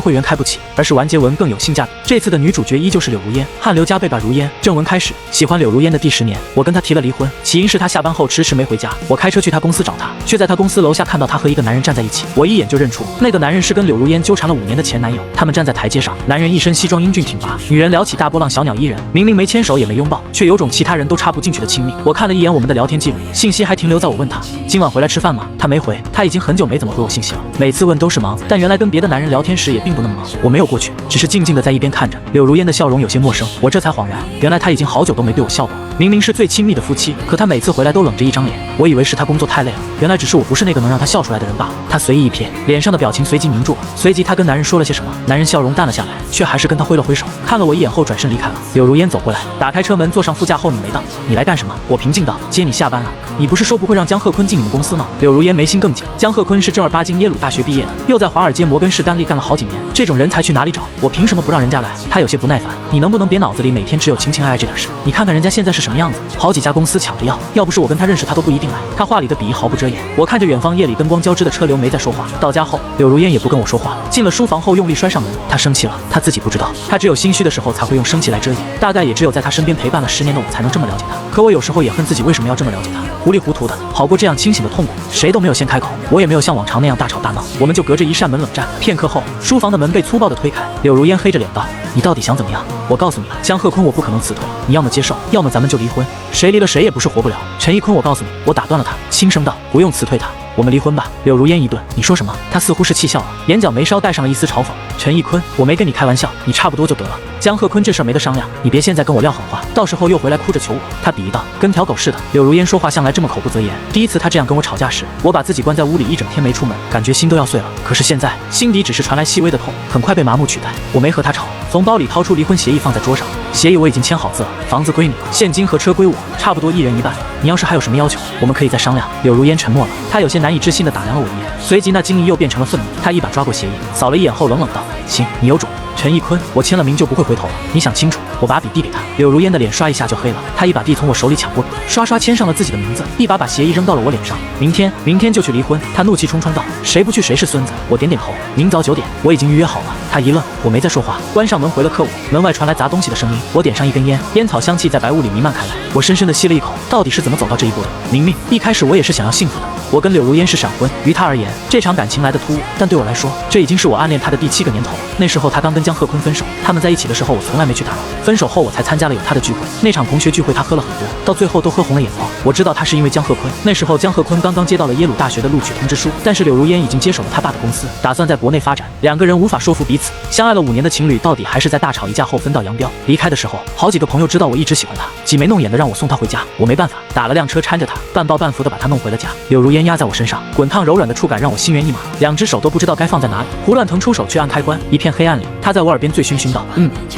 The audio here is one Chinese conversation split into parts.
会员开不起，而是完结文更有性价比。这次的女主角依旧是柳如烟，汗流浃背吧如烟。正文开始，喜欢柳如烟的第10年，我跟她提了离婚，起因是她下班后迟迟没回家，我开车去她公司找她，却在她公司楼下看到她和一个男人站在一起，我一眼就认出那个男人是跟柳如烟纠缠了5年的前男友。他们站在台阶上，男人一身西装英俊挺拔，女人聊起大波浪小鸟依人，明明没牵手也没拥抱，却有种其他人都插不进去的亲密。我看了一眼我们的聊天记录，信息还停留在我问她今晚回来吃饭吗？她没回，她已经很久没怎么回我信息了，每次问都是忙，但原来跟别的男人聊天时也并不那么忙。我没有过去，只是静静的在一边看着。柳如烟的笑容有些陌生，我这才恍然，原来她已经好久都没对我笑过了。明明是最亲密的夫妻，可她每次回来都冷着一张脸，我以为是她工作太累了，原来只是我不是那个能让她笑出来的人罢了。她随意一瞥，脸上的表情随即凝住了，随即她跟男人说了些什么，男人笑容淡了下来，却还是跟她挥了挥手，看了我一眼后转身离开了。柳如烟走过来，打开车门坐上副驾后，你没到，你来干什么？我平静道，接你下班了。你不是说不会让江鹤坤进你们公司吗？柳如烟眉心更紧，江鹤坤是正儿八经耶鲁大学毕业的，又在华尔街摩根士丹利干了好几年，这种人才去哪里找？我凭什么不让人家来？他有些不耐烦，你能不能别脑子里每天只有情情爱爱这点事？你看看人家现在是什么样子，好几家公司抢着要不是我跟他认识，他都不一定来。他话里的鄙夷毫不遮掩。我看着远方夜里灯光交织的车流，没再说话。到家后，柳如烟也不跟我说话，进了书房后用力摔上门。她生气了，她自己不知道，她只有心虚的时候才会用生气来遮掩，大概也只有在她身边陪伴了10年的我才能这么了解她。可我有时候也恨自己为什么要这么了解她，糊里糊涂的好过这样清醒的痛苦。谁都没有先开口，我也没有像往常那样大吵大闹，我们就隔着一扇门冷战。片刻后，书房的门被粗暴的推开，柳如烟黑着脸道：“你到底想怎么样？我告诉你，江鹤坤我不可能辞退，你要么接受，要么咱们就离婚。谁离了谁也不是活不了。陈一坤，我告诉你，我打断了他，轻声道：不用辞退他。”我们离婚吧。柳如烟一顿，你说什么？他似乎是气笑了，眼角眉梢带上了一丝嘲讽。陈一坤，我没跟你开玩笑，你差不多就得了。江鹤坤这事儿没得商量，你别现在跟我撂狠话，到时候又回来哭着求我。他鄙夷道，跟条狗似的。柳如烟说话向来这么口不择言，第一次他这样跟我吵架时，我把自己关在屋里一整天没出门，感觉心都要碎了。可是现在心底只是传来细微的痛，很快被麻木取代。我没和他吵，从包里掏出离婚协议放在桌上，协议我已经签好字了，房子归你，现金和车归我，差不多1人1半。你要是还有什么要求，我们可以再商量。柳如烟沉默了，她有些难以置信地打量了我一眼，随即那惊疑又变成了愤怒。她一把抓过协议，扫了一眼后冷冷道：行，你有种。陈一坤，我签了名就不会回头了，你想清楚。我把笔递给他，柳如烟的脸刷一下就黑了，她一把递从我手里抢过笔，刷刷签上了自己的名字，一把协议扔到了我脸上。明天就去离婚。她怒气冲冲道：谁不去谁是孙子。我点点头，明早9点，我已经预约好了。她一愣，我没再说话，关上门回了客屋。门外传来砸东西的声音，我点上一根烟，烟草香气在白雾里弥漫开来。我深深地吸了一口，到底是怎么走到这一步的？明明一开始我也是想要幸福的，我跟柳如烟是闪婚，于她而言，这场感情来得突兀，但对我来说，这已经是我暗恋她的第7个年头了。那时候她刚跟江鹤坤分手，他们在一起的时候我从来没去打扰，分手后我才参加了有她的聚会。那场同学聚会她喝了很多，到最后都喝红了眼眶。我知道她是因为江鹤坤，那时候江鹤坤刚刚接到了耶鲁大学的录取通知书，但是柳如烟已经接手了他爸的公司，打算在国内发展。两个人无法说服彼此，相爱了5年的情侣到底还是在大吵一架后分道扬镳。离开的时候，好几个朋友知道我一直喜欢他，挤眉弄眼的让我送他回家，我没办法，打了辆车搀着他，半抱半扶的把他弄回了家。柳如烟压在我身上，滚烫柔软的触感让我心猿意马，两只手都不知道该放在哪里，胡乱腾出手去按开关。一片黑暗里，他在我耳边醉醺醺道：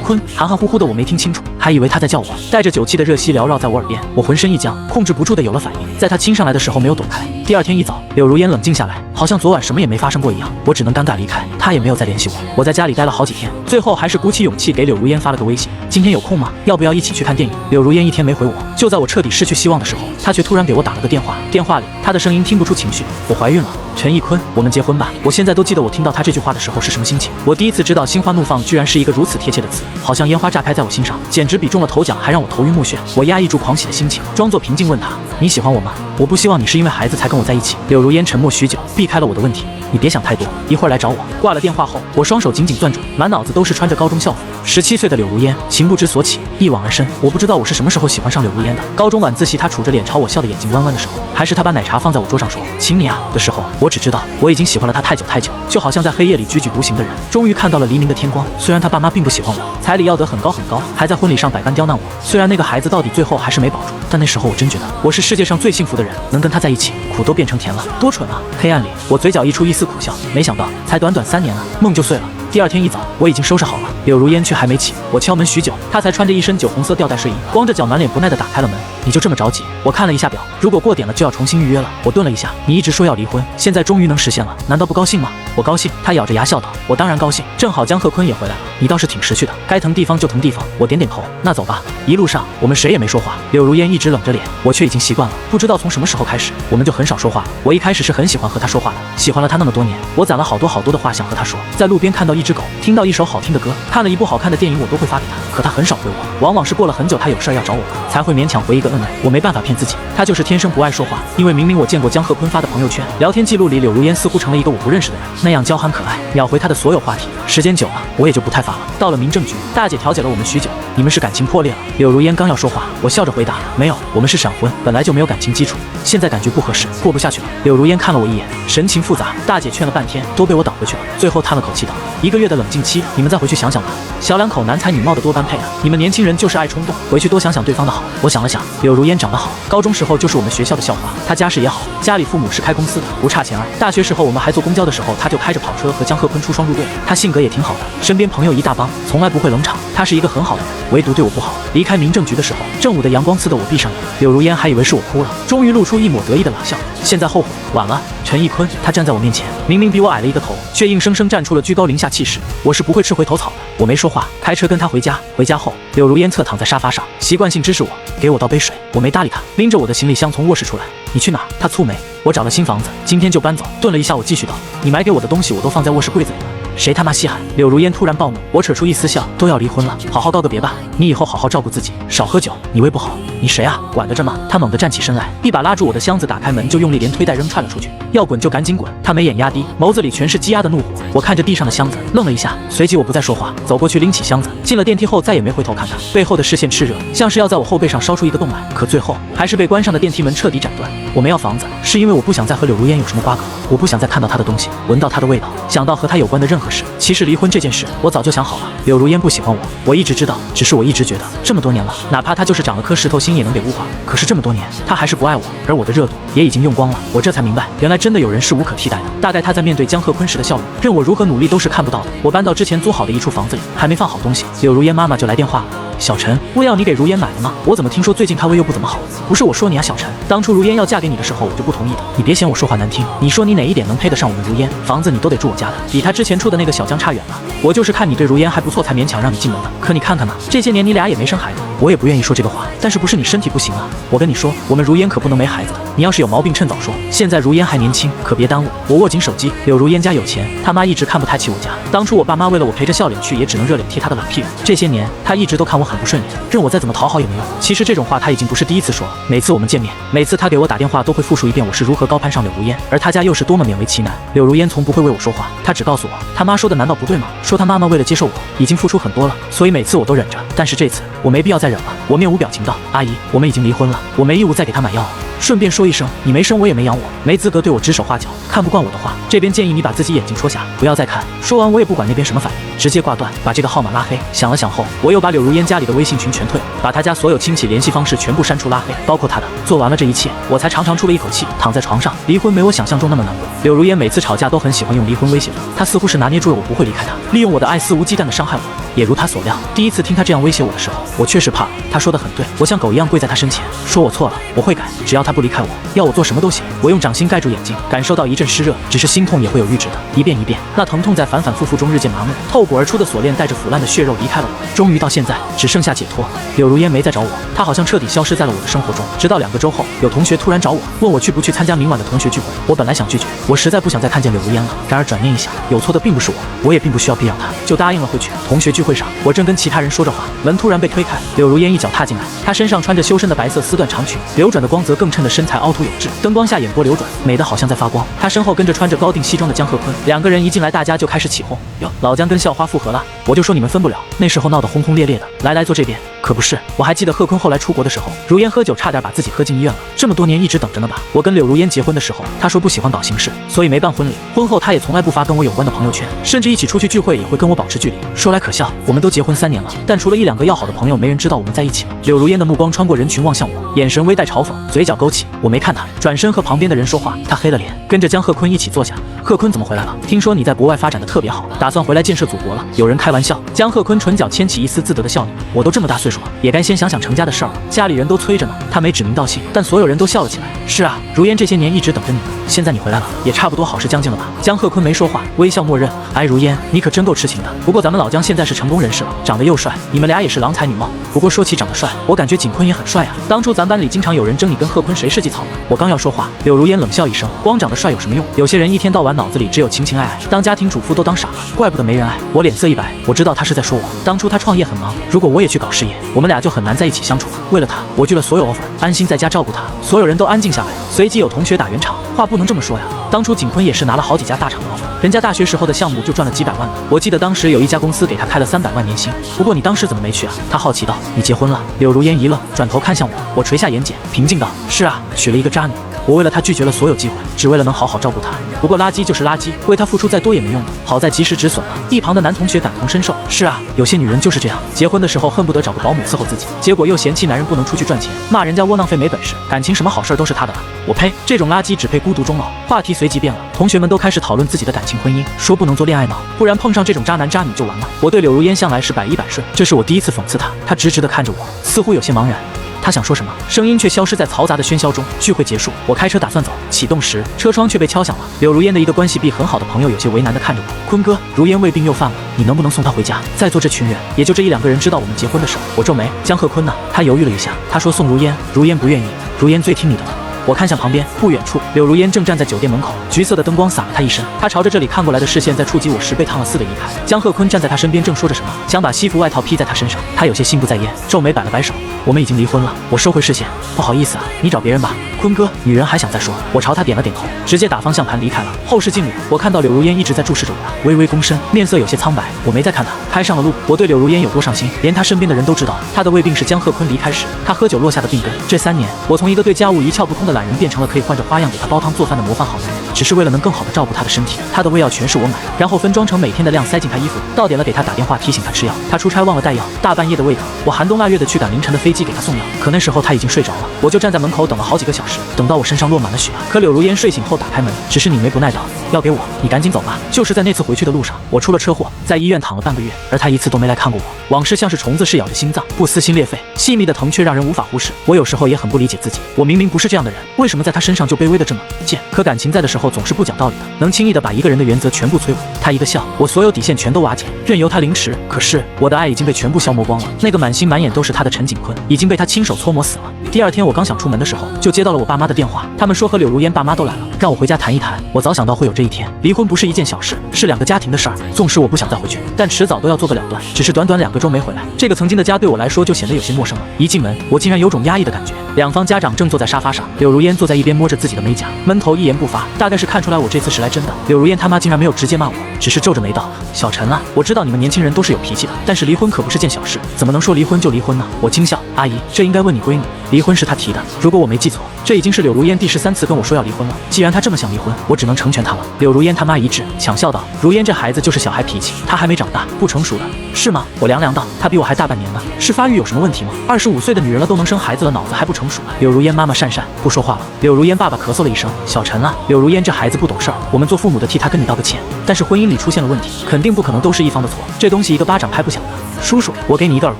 坤。含含糊糊的我没听清楚，还以为他在叫我，带着酒气的热气缭绕在我耳边，我浑身一僵，控制不住的有了反应，在他亲上来的时候没有躲开。第二天一早，柳如烟冷静下来，好像昨晚什么也没发生过一样，我只能尴尬离开，他也没有再联系我。我在家里待了好几天，最后还是鼓起勇气给柳如烟发了个微信：今天有空吗？要不要一起去看电影？柳如烟一天没回我，就在我彻底失去希望的时候，她却突然给我打了个电话，电话里她的声音听不出情绪：我怀孕了。陈一坤，我们结婚吧。我现在都记得我听到他这句话的时候是什么心情。我第一次知道心花怒放居然是一个如此贴切的词，好像烟花炸开在我心上，简直比中了头奖还让我头晕目眩。我压抑住狂喜的心情，装作平静问他：你喜欢我吗？我不希望你是因为孩子才跟我在一起。柳如烟沉默许久，避开了我的问题：你别想太多，一会儿来找我。挂了电话后，我双手紧紧攥住，满脑子都是穿着高中校服17岁的柳如烟，情不知所起，一往而深。我不知道我是什么时候喜欢上柳如烟的。高中晚自习，她杵着脸朝我笑的眼睛弯弯的时候，还是她把奶茶放在我桌上说请你啊的时候，我只知道我已经喜欢了她太久太久，就好像在黑夜里踽踽独行的人，终于看到了黎明的天光。虽然他爸妈并不喜欢我，彩礼要得很高很高，还在婚礼上百般刁难我。虽然那个孩子到底最后还是没保住，但那时候我真觉得我是世界上最幸福的人，能跟他在一起，苦都变成甜了，多蠢啊！黑暗里，我嘴角溢出一丝苦笑，没想到才短短3年啊，梦就碎了。第二天一早，我已经收拾好了，柳如烟却还没起。我敲门许久，她才穿着一身酒红色吊带睡衣，光着脚满脸不耐地打开了门。你就这么着急？我看了一下表，如果过点了就要重新预约了。我顿了一下，你一直说要离婚，现在终于能实现了，难道不高兴吗？我高兴。他咬着牙笑道，我当然高兴，正好江鹤坤也回来了，你倒是挺识趣的，该腾地方就腾地方。我点点头，那走吧。一路上我们谁也没说话，柳如烟一直冷着脸，我却已经习惯了。不知道从什么时候开始，我们就很少说话。我一开始是很喜欢和他说话的，喜欢了他那么多年，我攒了好多的话想和他说。在路边看到一只狗，听到一首好听的歌，看了一部好看的电影，我都会发给他，可他很少回我，往往是过了很久他有事儿要找我才会勉强回一个嗯。我没办法骗自己，他就是天生不爱说话，因为明明我见过江鹤坤发的朋友圈，聊天记录里柳如烟似乎成了一个我不认识的人，那样娇憨可爱，秒回他的所有话题。时间久了，我也就不太发了。到了民政局，大姐调解了我们许久，你们是感情破裂了？柳如烟刚要说话，我笑着回答，没有，我们是闪婚，本来就没有感情基础，现在感觉不合适，过不下去了。柳如烟看了我一眼，神情复杂，大姐劝了半天都被我挡回去了，最后叹了口气道，1个月的冷静期，你们再回去想想吧。小两口男才女貌的多般配啊，你们年轻人就是爱冲动，回去多想想对方的好。我想了想，柳如烟长得好，高中时候就是我们学校的校花，她家世也好，家里父母是开公司的，不差钱儿。大学时候我们还坐公交的时候，她就开着跑车和江鹤坤出双入对。她性格也挺好的，身边朋友一大帮，从来不会冷场。她是一个很好的人，唯独对我不好。离开民政局的时候，正午的阳光刺得我闭上眼，柳如烟还以为是我哭了，终于露出一抹得意的冷笑。现在后悔晚了。陈奕坤，他站在我面前，明明比我矮了一个头，却硬生生站出了居高临下气势。我是不会吃回头草的，我没说话，开车跟他回家。回家后，柳如烟侧躺在沙发上，习惯性支持我，给我倒杯水。我没搭理他，拎着我的行李箱从卧室出来。你去哪儿？他蹙眉。我找了新房子，今天就搬走。顿了一下，我继续道，你买给我的东西我都放在卧室柜子里了。谁他妈稀罕？柳如烟突然暴怒，我扯出一丝笑，都要离婚了，好好告个别吧。你以后好好照顾自己，少喝酒，你胃不好。你谁啊？管得着吗？他猛地站起身来，一把拉住我的箱子，打开门就用力连推带扔踹了出去。要滚就赶紧滚！他眉眼压低，眸子里全是积压的怒火。我看着地上的箱子，愣了一下，随即我不再说话，走过去拎起箱子，进了电梯后再也没回头看他。背后的视线炽热，像是要在我后背上烧出一个洞来，可最后还是被关上的电梯门彻底斩断。我没要房子，是因为我不想再和柳如烟有什么瓜葛，我不想再看到她的东西，闻到她的味道，想到和她有关的任何事。其实离婚这件事，我早就想好了。柳如烟不喜欢我，我一直知道，只是我一直觉得，这么多年了，哪怕她就是长了颗石头心，也能给物化。可是这么多年，她还是不爱我，而我的热度也已经用光了。我这才明白，原来真的有人是无可替代的。大概她在面对江鹤坤时的笑容，任我如何努力都是看不到的。我搬到之前租好的一处房子里，还没放好东西，柳如烟妈妈就来电话了。小陈，胃药你给如烟买了吗？我怎么听说最近她胃又不怎么好？不是我说你啊，小陈，当初如烟要嫁给你的时候，我就不同意的。你别嫌我说话难听，你说你哪一点能配得上我们如烟？房子你都得住我家的，比她之前住的那个小江差远了。我就是看你对如烟还不错，才勉强让你进门的。可你看看呢，这些年你俩也没生孩子。我也不愿意说这个话，但是不是你身体不行啊？我跟你说，我们如烟可不能没孩子的。你要是有毛病，趁早说。现在如烟还年轻，可别耽误。我握紧手机，柳如烟家有钱，他妈一直看不太起我家。当初我爸妈为了我陪着笑脸去，也只能热脸贴他的冷屁股。这些年，他一直都看我很不顺眼，任我再怎么讨好也没用。其实这种话他已经不是第一次说了，每次我们见面，每次他给我打电话都会复述一遍我是如何高攀上柳如烟，而他家又是多么勉为其难。柳如烟从不会为我说话，他只告诉我，他妈说的难道不对吗？说他妈妈为了接受我，已经付出很多了，所以每次我都忍着。但是这次我没必要再忍了，我面无表情道：“阿姨，我们已经离婚了，我没义务再给他买药。顺便说一声，你没生我也没养我，没资格对我指手画脚。看不惯我的话，这边建议你把自己眼睛戳瞎，不要再看。”说完我也不管那边什么反应，直接挂断，把这个号码拉黑。想了想后，我又把柳如烟家里的微信群全退，把他家所有亲戚联系方式全部删除拉黑，包括他的。做完了这一切，我才长长出了一口气，躺在床上。离婚没我想象中那么难过。柳如烟每次吵架都很喜欢用离婚威胁我，她似乎是拿捏住了我不会离开她，利用我的爱肆无忌惮地伤害我。也如她所料，第一次听她这样威胁我的时候，我确实怕了。她说得很对，我像狗一样跪在她身前，说我错了，我会改，只要她不离开我，要我做什么都行。我用掌心盖住眼睛，感受到一阵湿热，只是心痛也会有阈值的，一遍一遍，那疼痛在反反复复中日渐麻木，透骨而出的锁链带着腐烂的血肉离开了我。终于到现在，只剩下解脱。柳如烟没再找我，她好像彻底消失在了我的生活中。直到2个周后，有同学突然找我，问我去不去参加明晚的同学聚会。我本来想拒绝，我实在不想再看见柳如烟了。然而转念一想，有错的并不是我，我也并不需要逼让她，就答应了会去。同学聚会上，我正跟其他人说着话，门突然被推开，柳如烟一脚踏进来。她身上穿着修身的白色丝缎长裙，流转的光泽更衬得身材凹凸有致，灯光下眼波流转，美得好像在发光。她身后跟着穿着高定西装的江鹤坤，2个人一进来，大家就开始起哄。哟，老江跟校花复合了，我就说你们分不了，那时候闹得轰轰烈烈的，来坐这边。可不是，我还记得鹤坤后来出国的时候，如烟喝酒差点把自己喝进医院了，这么多年一直等着呢吧。我跟柳如烟结婚的时候，她说不喜欢搞形式，所以没办婚礼。婚后她也从来不发跟我有关的朋友圈，甚至一起出去聚会也会跟我保持距离。说来可笑，我们都结婚3年了，但除了1、2个要好的朋友，没人知道我们在一起了。柳如烟的目光穿过人群望向我，眼神微带嘲讽，嘴角勾起。我没看她，转身和旁边的人说话。她黑了脸，跟着江鹤坤一起坐下。贺坤怎么回来了？听说你在国外发展的特别好，打算回来建设祖国了。有人开玩笑。江贺坤唇角牵起一丝自得的笑意。我都这么大岁数了，也该先想想成家的事儿了。家里人都催着呢。他没指名道姓，但所有人都笑了起来。是啊，如烟这些年一直等着你呢，现在你回来了，也差不多好事将近了吧？江贺坤没说话，微笑默认。哎，如烟，你可真够痴情的。不过咱们老江现在是成功人士了，长得又帅，你们俩也是郎才女貌。不过说起长得帅，我感觉景坤也很帅啊。当初咱班里经常有人争你跟贺坤谁是记草呢。我刚要说话，柳如烟冷笑一声，光长得帅有什么用？有些人一天到晚脑子里只有情情爱爱，当家庭主妇都当傻了，怪不得没人爱。我脸色一白，我知道他是在说我。当初他创业很忙，如果我也去搞事业，我们俩就很难在一起相处了。为了他，我拒了所有 offer， 安心在家照顾他。所有人都安静下来，随即有同学打圆场，话不能这么说呀。当初景坤也是拿了好几家大厂的 offer， 人家大学时候的项目就赚了几百万了。我记得当时有一家公司给他开了300万年薪。不过你当时怎么没去啊？他好奇道。你结婚了？柳如烟一愣，转头看向我，我垂下眼睑，平静道：是啊，娶了一个渣女。我为了他拒绝了所有机会，只为了能好好照顾他。不过垃圾就是垃圾，为他付出再多也没用的。好在及时止损了。一旁的男同学感同身受。是啊，有些女人就是这样，结婚的时候恨不得找个保姆伺候自己，结果又嫌弃男人不能出去赚钱，骂人家窝囊废没本事，感情什么好事都是他的了。我呸！这种垃圾只配孤独终老。话题随即变了，同学们都开始讨论自己的感情婚姻，说不能做恋爱脑，不然碰上这种渣男渣女就完了。我对柳如烟向来是100依100顺，这是我第一次讽刺她。她直直地看着我，似乎有些茫然。他想说什么，声音却消失在嘈杂的喧嚣中。聚会结束，我开车打算走，启动时车窗却被敲响了。柳如烟的一个关系壁很好的朋友有些为难地看着我。坤哥，如烟胃病又犯了，你能不能送她回家？在座这群人，也就这1-2个人知道我们结婚的事。我皱眉，江贺坤呢？他犹豫了一下，他说送如烟，如烟不愿意，如烟最听你的了。我看向旁边，不远处，柳如烟正站在酒店门口，橘色的灯光洒了她一身。她朝着这里看过来的视线，在触及我时被烫了似的移开。江贺坤站在她身边，正说着什么，想把西服外套披在她身上。她有些心不在焉，皱眉摆了摆手。我们已经离婚了。我收回视线，不好意思啊，你找别人吧。坤哥，女人还想再说。我朝她点了点头，直接打方向盘离开了。后视镜里，我看到柳如烟一直在注视着我，微微躬身，面色有些苍白。我没再看她，开上了路。我对柳如烟有多上心，连她身边的人都知道。她的胃病是江贺坤离开时她喝酒落下的病根。这3年，我从一个对家务一窍不通的懒人，变成了可以换着花样给她煲汤做饭的模范好男人，只是为了能更好的照顾她的身体。她的胃药全是我买，然后分装成每天的量塞进她衣服，到点了给她打电话提醒她吃药。她出差忘了带药，大半夜的胃疼，我寒冬腊月的去赶凌晨的飞机给她送药，可那时候她已经睡着了。我就站在门口等了好几个小时，等到我身上落满了血。可柳如烟睡醒后打开门，只是拧眉不耐道：要给我，你赶紧走吧。就是在那次回去的路上，我出了车祸，在医院躺了半个月，而她一次都没来看过我。往事像是虫子噬咬着心脏，不撕心裂肺，细密的疼却让人无法忽视。我有时候也很不理解自己，我明明不是这样的人，为什么在她身上就卑微的这么贱？可感情在的时候总是不讲道理的，能轻易的把一个人的原则全部摧毁。她一个笑，我所有底线全都瓦解，任由她凌迟。可是我的爱已经被全部消磨光了，那个满心满眼都是她的陈景坤已经被她亲手搓磨死了。第2天我刚想出门的时候，就接到了我爸妈的电话，他们说和柳如烟爸妈都来了，让我回家谈一谈。我早想到会有这一天，离婚不是一件小事，是2个家庭的事儿。纵使我不想再回去，但迟早都要做个了断。只是短短2个周没回来，这个曾经的家对我来说就显得有些陌生了。一进门，我竟然有种压抑的感觉。2方家长正坐在沙发上，柳如烟坐在一边摸着自己的美甲，闷头一言不发，大概是看出来我这次是来真的。柳如烟他妈竟然没有直接骂我，只是皱着眉道：小陈啊，我知道你们年轻人都是有脾气的，但是离婚可不是件小事，怎么能说离婚就离婚呢？我轻笑：阿姨，这应该问你闺女，离婚是她提的。如果我没记错，这已经是柳如烟第13次跟我说要离婚了。既然她这么想离婚，我只能成全她了。柳如烟他妈一滞，抢笑道：如烟这孩子就是小孩脾气，她还没长大，不成熟的，是吗？我凉凉道：她比我还大半年呢，是发育有什么问题吗？25岁的女人了都能生孩子了，脑子还不成熟？柳如烟妈妈讪讪不说话了。柳如烟爸爸咳嗽了一声：小陈啊，柳如烟这孩子不懂事儿，我们做父母的替她跟你道个歉。但是婚姻里出现了问题，肯定不可能都是一方的错，这东西一个巴掌拍不响的。叔叔，我给你一个耳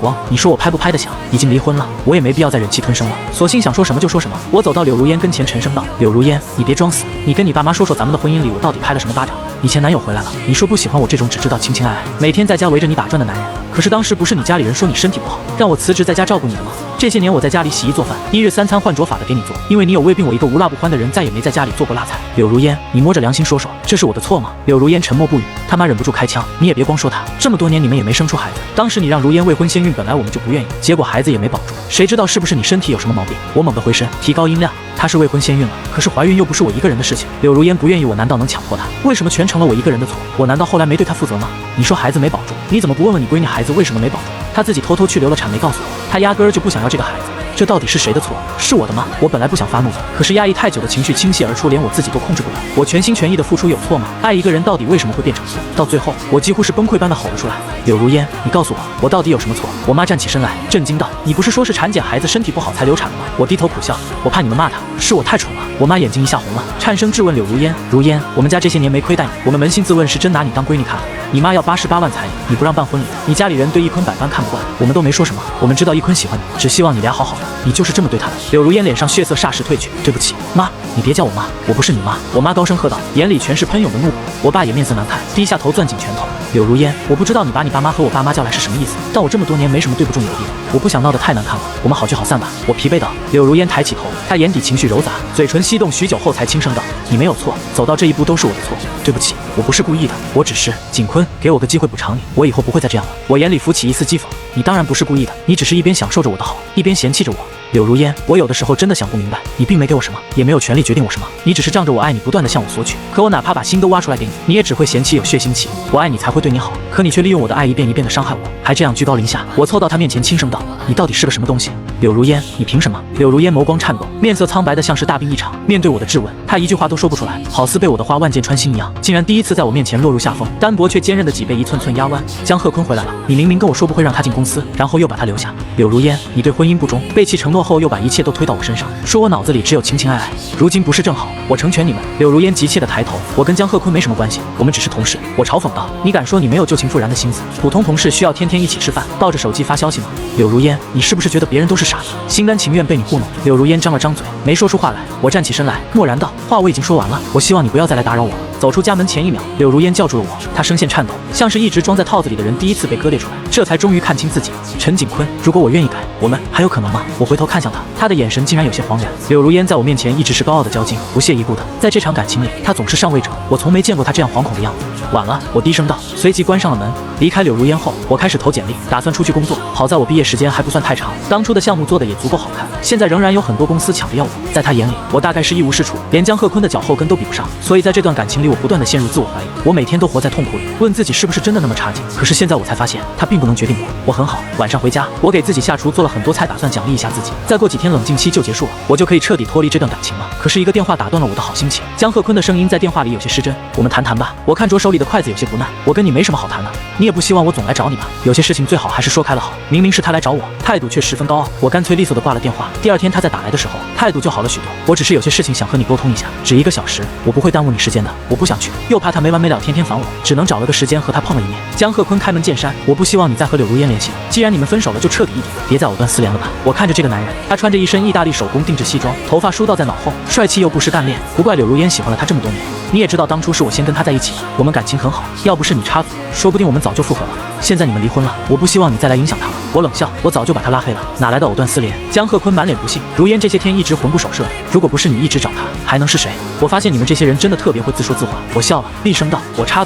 光，你说我拍不拍得响？已经离婚了，我也没必要再忍气吞声了，索性想说什么就说什么。我走到柳如烟跟前，沉声道：柳如烟，你别装死，你跟你爸妈说说咱们的婚姻里我到底拍了什么巴掌。你前男友回来了，你说不喜欢我这种只知道情情爱爱，每天在家围着你打转的男人。可是当时不是你家里人说你身体不好，让我辞职在家照顾你的吗？这些年我在家里洗衣做饭，1日3餐换着法的给你做，因为你有胃病，我一个无辣不欢的人再也没在家里做过辣菜。柳如烟，你摸着良心说说，这是我的错吗？柳如烟沉默不语，他妈忍不住开枪：你也别光说他，这么多年你们也没生出孩子，当时你让如烟未婚先孕，本来我们就不愿意，结果孩子也没保住，谁知道是不是你身体有什么毛病？我猛地回身，提高音量：她是未婚先孕了，可是怀孕又不是我一个人的事情。柳如烟不愿意，我难道能强迫她？为什么全成了我一个人的错？我难道后来没对她负责吗？你说孩子没保住，你怎么不问问你闺女孩子为什么没保住？她自己偷偷去流了产，没告诉我，她压根儿就不想要这个孩子。这到底是谁的错？是我的吗？我本来不想发怒的，可是压抑太久的情绪倾泻而出，连我自己都控制不了。我全心全意的付出有错吗？爱一个人到底为什么会变成错？到最后，我几乎是崩溃般的吼了出来：柳如烟，你告诉我到底有什么错？我妈站起身来，震惊道：你不是说是产检孩子身体不好才流产的吗？我低头苦笑，我怕你们骂他，是我太蠢了。我妈眼睛一下红了，颤声质问柳如烟：如烟，我们家这些年没亏待你，我们扪心自问是真拿你当闺女看了。你妈要88万彩礼，你不让办婚礼，你家里人对一坤百般看不惯，我们都没说什么，我们知道一坤喜欢你，只希望你俩好好的，你就是这么对他的。柳如烟脸上血色霎时褪去，对不起，妈，你别叫我妈，我不是你妈。我妈高声喝道，眼里全是喷涌的怒火。我爸也面色难看，低下头攥紧拳头。柳如烟，我不知道你把你爸妈和我爸妈叫来是什么意思，但我这么多年没什么对不中你的地方，我不想闹得太难看了，我们好聚好散吧。我疲惫道。柳如烟抬起头，她眼底情绪揉杂，嘴唇翕动许久后才轻声道：你没有错，走到这一步都是我的错，对不起，我不是故意的，我只是……景坤，给我个机会补偿你，我以后不会再这样了。我眼里浮起一丝讥讽，你当然不是故意的，你只是一边享受着我的好，一边嫌弃着我。柳如烟，我有的时候真的想不明白，你并没给我什么，也没有权利决定我什么，你只是仗着我爱你不断的向我索取，可我哪怕把心都挖出来给你，你也只会嫌弃有血腥气。我爱你才会对你好，可你却利用我的爱一遍一遍的伤害我，还这样居高临下。我凑到他面前轻声道：你到底是个什么东西？柳如烟，你凭什么？柳如烟眸光颤抖，面色苍白的像是大病一场，面对我的质问，她一句话都说不出来，好似被我的话万箭穿心一样，竟然第一次在我面前落入下风，单薄却坚韧的脊背一寸寸压弯。江鹤坤回来了，你明明跟我说不会让他进公司，然后又把他留下。柳如烟，你对婚姻不忠，背弃承诺后又把一切都推到我身上，说我脑子里只有情情爱爱，如今不是正好，我成全你们。柳如烟急切的抬头，我跟江鹤坤没什么关系，我们只是同事。我嘲讽道，你敢说你没有旧情复燃的心思？普通同事需要天天一起吃饭，抱着手机发消息吗？柳如烟，你是不是觉得别人都是傻子，心甘情愿被你糊弄？柳如烟张了张嘴，没说出话来。我站起身来，默然道，话我已经说完了，我希望你不要再来打扰我了。走出家门前一秒，柳如烟叫住了我，她声线颤抖，像是一直装在套子里的人第一次被割裂出来，这才终于看清自己。陈景坤，如果我愿意改，我们还有可能吗？我回头看向他，他的眼神竟然有些惶然。柳如烟在我面前一直是高傲的骄矜，不屑一顾的，在这场感情里，他总是上位者，我从没见过他这样惶恐的样子。晚了，我低声道，随即关上了门。离开柳如烟后，我开始投简历，打算出去工作。好在我毕业时间还不算太长，当初的项目做的也足够好看，现在仍然有很多公司抢着要我。在他眼里，我大概是一无是处，连江鹤坤的脚后跟都比不上，所以在这段感情里，我不断的陷入自我怀疑，我每天都活在痛苦里，问自己是不是真的那么差劲。可是现在我才发现，他并不能决定我很好。晚上回家，我给自己下厨做了很多菜，打算奖励一下自己，再过几天冷静期就结束了，我就可以彻底脱离这段感情了。可是一个电话打断了我的好心情，江鹤坤的声音在电话里有些失真，我们谈谈吧。我看着手里的筷子有些不耐，我跟你没什么好谈的，你也不希望我总来找你吧？有些事情最好还是说开了好。明明是他来找我，态度却十分高傲，我干脆利索的挂了电话。第二天他再打来的时候，态度就好了许多。我只是有些事情想和你沟通一下，只1个小时，我不会耽误你时间的。我不想去，又怕他没完没了天天烦我，只能找了个时间和他碰了一面。江鹤坤开门见山，我不希望你再和柳如烟联系了，既然你们分手了，就彻底一点，别再藕断丝连了吧。我看着这个男人，他穿着一身意大利手工定制西装，头发梳到在脑后，帅气又不失干练，不怪柳如烟喜欢了他这么多年。你也知道当初是我先跟他在一起的，我们感情很好，要不是你插足，说不定我们早就复合了。现在你们离婚了，我不希望你再来影响他了。我冷笑，我早就把他拉黑了，哪来的藕断丝连？江鹤坤满脸不信，如烟这些天一直魂不守舍的，如果不是你一直找他，还能是谁？我发现你们这些人真的特别会自说自话。我笑了，厉声道，我插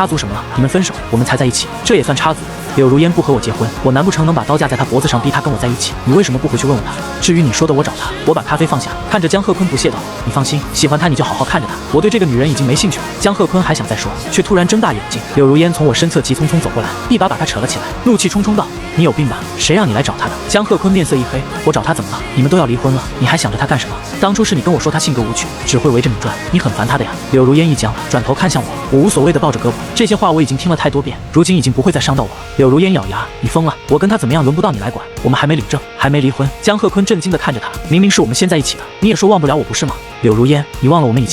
足什么了？你们分手，我们才在一起，这也算插足？柳如烟不和我结婚，我难不成能把刀架在他脖子上逼他跟我在一起？你为什么不回去问问他？至于你说的我找他，我把咖啡放下，看着江鹤坤不屑道，你放心，喜欢他你就好好看着他，我对这个女人已经没兴趣了。江鹤坤还想再说，却突然睁大眼睛。柳如烟从我身侧急匆匆走过来，一把把他扯了起来，怒气冲冲道，你有病吧？谁让你来找他的？江鹤坤面色一黑，我找他怎么了？你们都要离婚了，你还想着他干什么？当初是你跟我说他性格无趣，只会围着你转，你很烦他的呀。柳如烟一僵，转头看向我，我无所谓的抱着胳膊，这些话我已经听了太多遍，如今已经不会再伤到我了。柳如烟咬牙，你疯了？我跟他怎么样轮不到你来管，我们还没领证，还没离婚。江鹤坤震惊地看着他，明明是我们先在一起的，你也说忘不了我不是吗？柳如烟，你忘了我们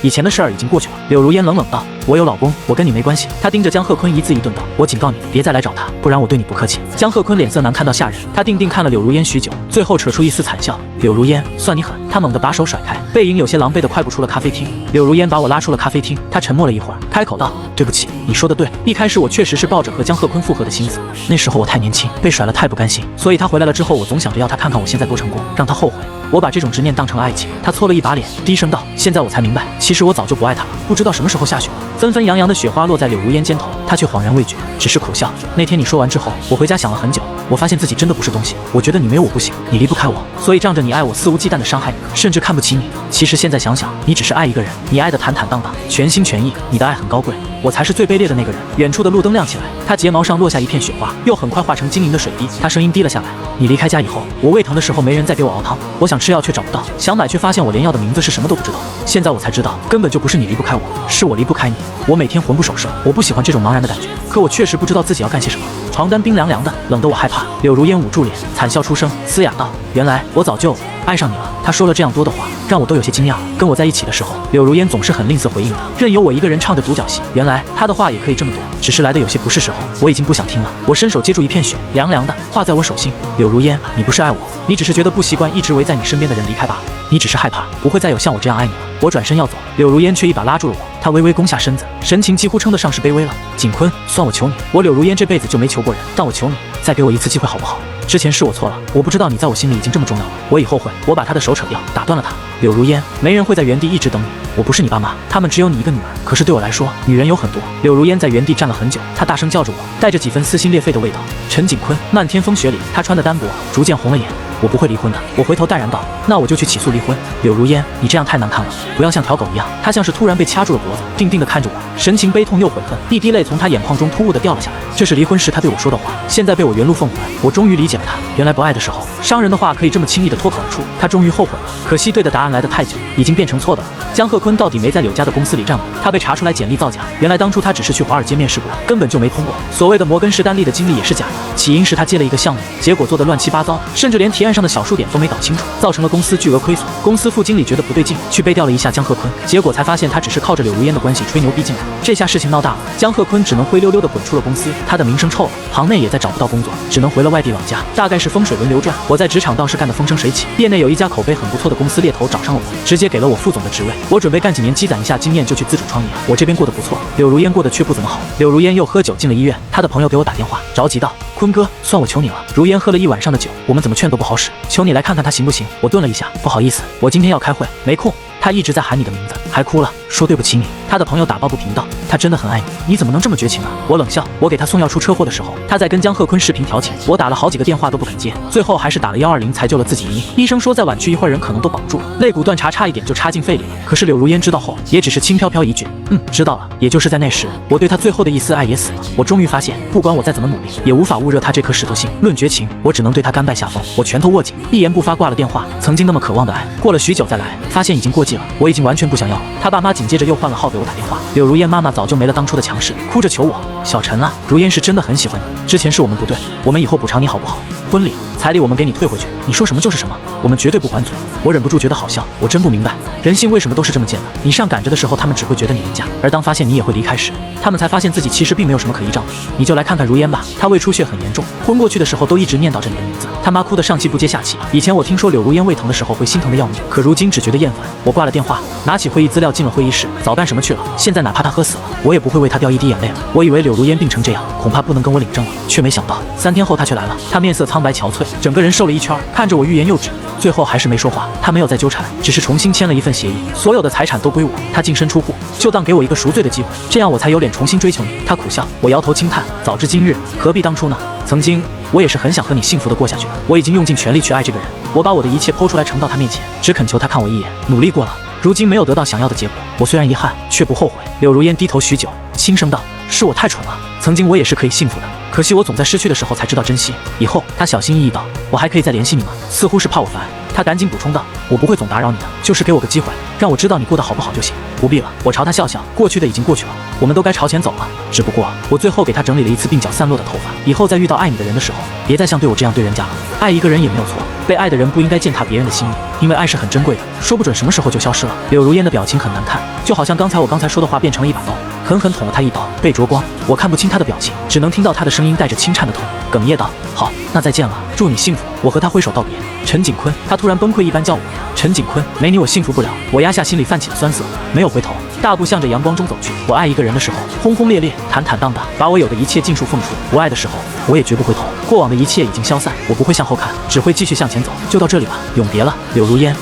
以前的事儿已经过去了。柳如烟冷冷道，我有老公，我跟你没关系。他盯着江鹤坤一字一顿道，我警告你，别再来找他，不然我对你不客气。江鹤坤脸色难看到吓人，他定定看了柳如烟许久，最后扯出一丝惨笑。柳如烟，算你狠。他猛地把手甩开，背影有些狼狈地快步出了咖啡厅。柳如烟把我拉出了咖啡厅，他沉默了一会儿，开口道，对不起，你说的对，一开始我确实是抱着和江鹤坤复合的心思，那时候我太年轻，被甩了太不甘心，所以他回来了之后，我总想着要他看看我现在多成功，让他后悔。我把这种执念当成了爱情。他搓了一把脸，低声道，现在我才明白，其实我早就不爱他了。不知道什么时候下雪了，纷纷扬扬的雪花落在柳如烟肩头，她却恍然未觉，只是苦笑。那天你说完之后，我回家想了很久，我发现自己真的不是东西。我觉得你没有我不行，你离不开我，所以仗着你爱我肆无忌惮的伤害你，甚至看不起你。其实现在想想，你只是爱一个人，你爱的坦坦荡荡，全心全意，你的爱很高贵。我才是最卑劣的那个人。远处的路灯亮起来，他睫毛上落下一片雪花，又很快化成晶莹的水滴。他声音低了下来：你离开家以后，我胃疼的时候没人再给我熬汤，我想吃药却找不到，想买却发现我连药的名字是什么都不知道。现在我才知道，根本就不是你离不开我，是我离不开你。我每天魂不守舍，我不喜欢这种茫然的感觉，可我确实不知道自己要干些什么。床单冰凉凉的，冷得我害怕。柳如烟捂住脸，惨笑出声，嘶哑道：原来我早就爱上你了。他说了这样多的话，让我都有些惊讶。跟我在一起的时候，柳如烟总是很吝啬回应的，任由我一个人唱着独角戏。原来他的话也可以这么多，只是来的有些不是时候。我已经不想听了。我伸手接住一片雪，凉凉的，化在我手心。柳如烟，你不是爱我，你只是觉得不习惯一直围在你身边的人离开罢了。你只是害怕不会再有像我这样爱你了。我转身要走，柳如烟却一把拉住了我。她微微弓下身子，神情几乎称得上是卑微了。景坤，算我求你，我柳如烟这辈子就没求过人，但我求你，再给我一次机会好不好？之前是我错了，我不知道你在我心里已经这么重要了，我以后会。我把他的手扯掉，打断了他。柳如烟，没人会在原地一直等你，我不是你爸妈，他们只有你一个女儿，可是对我来说，女人有很多。柳如烟在原地站了很久，她大声叫着我，带着几分撕心裂肺的味道。陈景坤，漫天风雪里，他穿的单薄，逐渐红了眼。我不会离婚的。我回头淡然道：那我就去起诉离婚。柳如烟，你这样太难看了，不要像条狗一样。他像是突然被掐住了脖子，定定地看着我，神情悲痛又悔恨，一滴泪从他眼眶中突兀地掉了下来。这是离婚时他对我说的话，现在被我原路奉还。我终于理解了他，原来不爱的时候，伤人的话可以这么轻易地脱口而出。他终于后悔了，可惜对的答案来得太久，已经变成错的了。江鹤坤到底没在柳家的公司里站过，他被查出来简历造假。原来当初他只是去华尔街面试过，根本就没通过。所谓的摩根士丹利的经历也是假的，起因是他接了一个项目，结果做得乱七八糟，甚至连提案上的小数点都没搞清楚，造成了公司巨额亏损。公司副经理觉得不对劲，去背调了一下江鹤坤，结果才发现他只是靠着柳如烟的关系吹牛逼进来。这下事情闹大了，江鹤坤只能灰溜溜地滚出了公司，他的名声臭了，行内也再找不到工作，只能回了外地老家。大概是风水轮流转，我在职场倒是干得风生水起，业内有一家口碑很不错的公司猎头找上了我，直接给了我副总的职位。我准备干几年积攒一下经验就去自主创业。我这边过得不错，柳如烟过得却不怎么好。柳如烟又喝酒进了医院，她的朋友给我打电话，着急道：坤哥，算我求你了。如烟喝了一晚上的酒，我们怎么劝都不好使，求你来看看他行不行。我顿了一下，不好意思，我今天要开会，没空。他一直在喊你的名字，还哭了，说对不起你。他的朋友打抱不平道：他真的很爱你，你怎么能这么绝情啊？我冷笑，我给他送药出车祸的时候，他在跟江鹤坤视频调情，我打了好几个电话都不肯接，最后还是打了120才救了自己一命。医生说再晚去一会儿人可能都保不住了，肋骨断查差一点就插进肺里了。可是柳如烟知道后，也只是轻飘飘一句：知道了。也就是在那时，我对他最后的一丝爱也死了。我终于发现，不管我再怎么努力，也无法焐热他这颗石头心。论绝情，我只能对他甘拜下风。我拳头握紧，一言不发挂了电话。曾经那么渴望的爱，过了许久再来，发现已经过季了，我已经完全不想要了。他爸妈紧接着又换了号给我打电话，柳如烟妈妈早就没了当初的强势，哭着求我：小陈啊，如烟是真的很喜欢你，之前是我们不对，我们以后补偿你好不好？婚礼、彩礼我们给你退回去，你说什么就是什么，我们绝对不还嘴。我忍不住觉得好笑，我真不明白人性为什么都是这么贱的。你上赶着的时候，他们只会觉得你廉价，而当发现你也会离开时，他们才发现自己其实并没有什么可依仗的。你就来看看如烟吧，她胃出血很严重，昏过去的时候都一直念叨着你的名字，他妈哭得上气不接下气。以前我听说柳如烟胃疼的时候会心疼的要命，可如今只觉得厌烦。我挂了电话，拿起会议资料进了会议室，早干什么去了？现在哪怕他喝死了，我也不会为他掉一滴眼泪了。我以为柳如烟病成这样，恐怕不能跟我领证了，却没想到3天后他却来了。他面色苍白憔悴，整个人瘦了一圈，看着我欲言又止，最后还是没说话。他没有再纠缠，只是重新签了一份协议，所有的财产都归我。他净身出户，就当给我一个赎罪的机会，这样我才有脸重新追求你。他苦笑，我摇头轻叹，早知今日，何必当初呢？曾经我也是很想和你幸福的过下去的，我已经用尽全力去爱这个人，我把我的一切剖出来呈到他面前，只恳求他看我一眼。努力过了，如今没有得到想要的结果，我虽然遗憾，却不后悔。柳如烟低头许久，轻声道：是我太蠢了，曾经我也是可以幸福的，可惜我总在失去的时候才知道珍惜。以后，他小心翼翼道：我还可以再联系你吗？似乎是怕我烦，他赶紧补充道：我不会总打扰你的，就是给我个机会，让我知道你过得好不好就行。不必了，我朝他笑笑，过去的已经过去了，我们都该朝前走了。只不过我最后给他整理了一次鬓角散落的头发，以后再遇到爱你的人的时候，别再像对我这样对人家了。爱一个人也没有错，被爱的人不应该践踏别人的心意，因为爱是很珍贵的，说不准什么时候就消失了。柳如烟的表情很难看，就好像我刚才说的话变成了一把刀，狠狠捅了他一刀，被灼光。我看不清他的表情，只能听到他的声音带着轻颤的痛，哽咽道：好，那再见了，祝你幸福。我和他挥手道别。陈景坤，他突然崩溃一般叫我。陈景坤，没你我幸福不了。我压下心里泛起的酸涩，没有回头，大步向着阳光中走去。我爱一个人的时候，轰轰烈烈，坦坦荡荡，把我有的一切尽数奉出；不爱的时候，我也绝不回头。过往的一切已经消散，我不会向后看，只会继续向前走。就到这里吧，永别了，柳如烟。